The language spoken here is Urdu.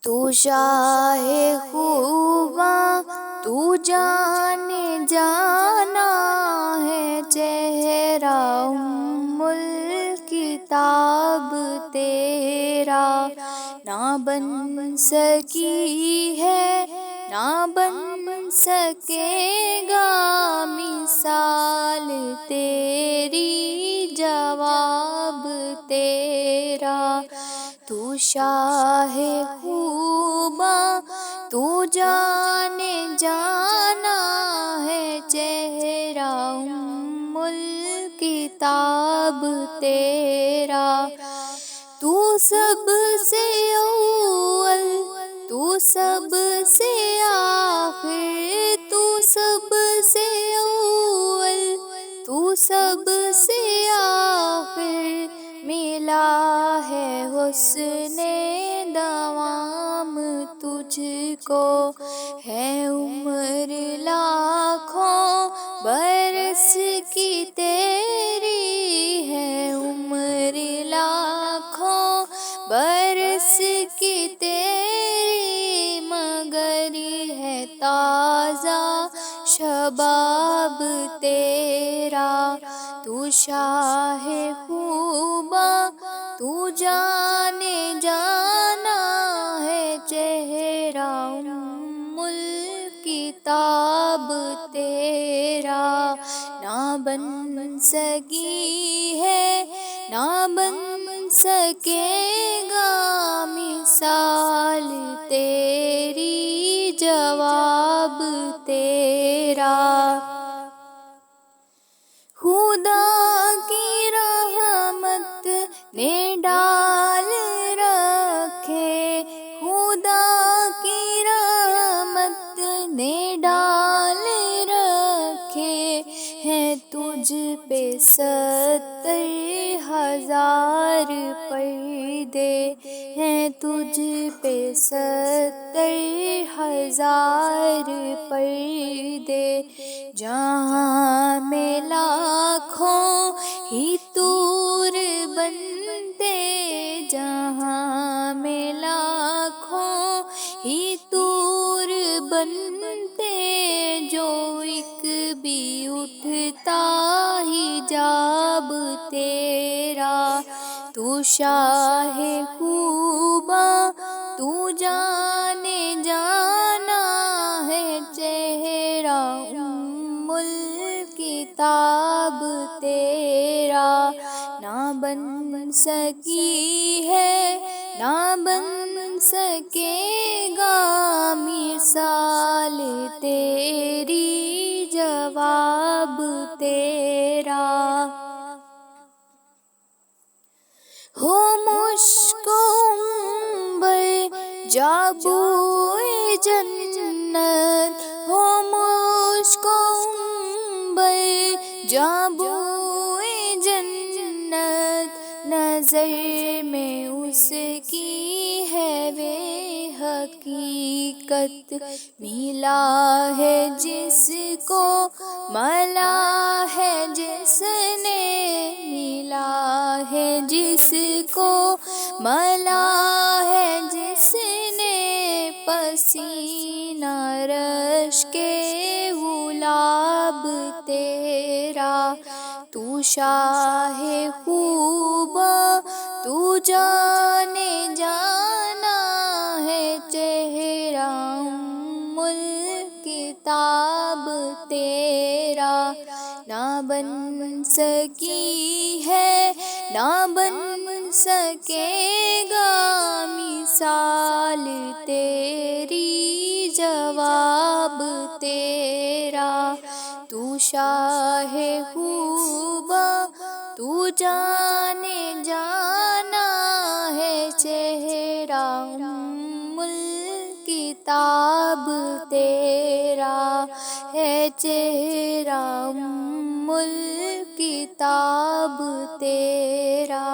تو شاہ خوباں تو جانے جانا ہے، چہرہ ام الکتاب تیرا نہ بن سکی ہے، نہ بن سکے گا مثال تیری، جواب تیرا۔ تو شاہ خوباں تو جانے جانا ہے، چہرہ ام الکتاب تیرا۔ تو سب سے اول، تو سب سے آخر، تو سب سے اول، تو سب سے آخر، ملا ہے حسن دوام تجھ کو، ہے عمر لاکھوں برس کی تیری، ہے عمر لاکھوں برس کی تیری، مگر ہے تازہ شباب تیرا۔ تو شاہ خوباں تو جانے جانا ہے، چہرہ ام الکتاب تیرا نہ بن سکی ہے، نہ بن سکے گا مثال تیری، جواب تیرا۔ خدا کی رحمت نے ڈال رکھے، خدا کی رحمت نے ڈال رکھے، ہیں تجھ پہ 70,000 پردے، ہیں تجھ پہ 70,000 پردے، جہاں میں لاکھوں ہی طور بنتے، جہاں میں لاکھوں ہی طور بنتے، جو ایک بھی اٹھتا حجاب تیرا۔ تو شاہ خوباں تو جانے جانا ہے، چہرہ ام الکتاب تیرا نہ بن سکی ہے، نہ بن سکے گا مثال تیری، جواب تیرا۔ ہو مشک و عنبر جا بوئے جنت، ہو مشک و عنبر جا بوئے جنت، نظر میں اس کی ہے وہ حقیقت، ملا ہے جس کو ملا ہے جس نے، ملا ہے جس کو ملا ہے جس نے، پسینہ رش کے گلاب تیرا۔ تو شاہ خوباں تو جانے جانا ہے، چہرہ ام الکتاب تیرا نہ بن سکی ہے، نہ بن سکے گا مثال تیری، جواب تیرا۔ تو شاہ خوباں تو جانے جانا ہے، چہرہ ام الکتاب تیرا، ہے چہرہ ام الکتاب تیرا۔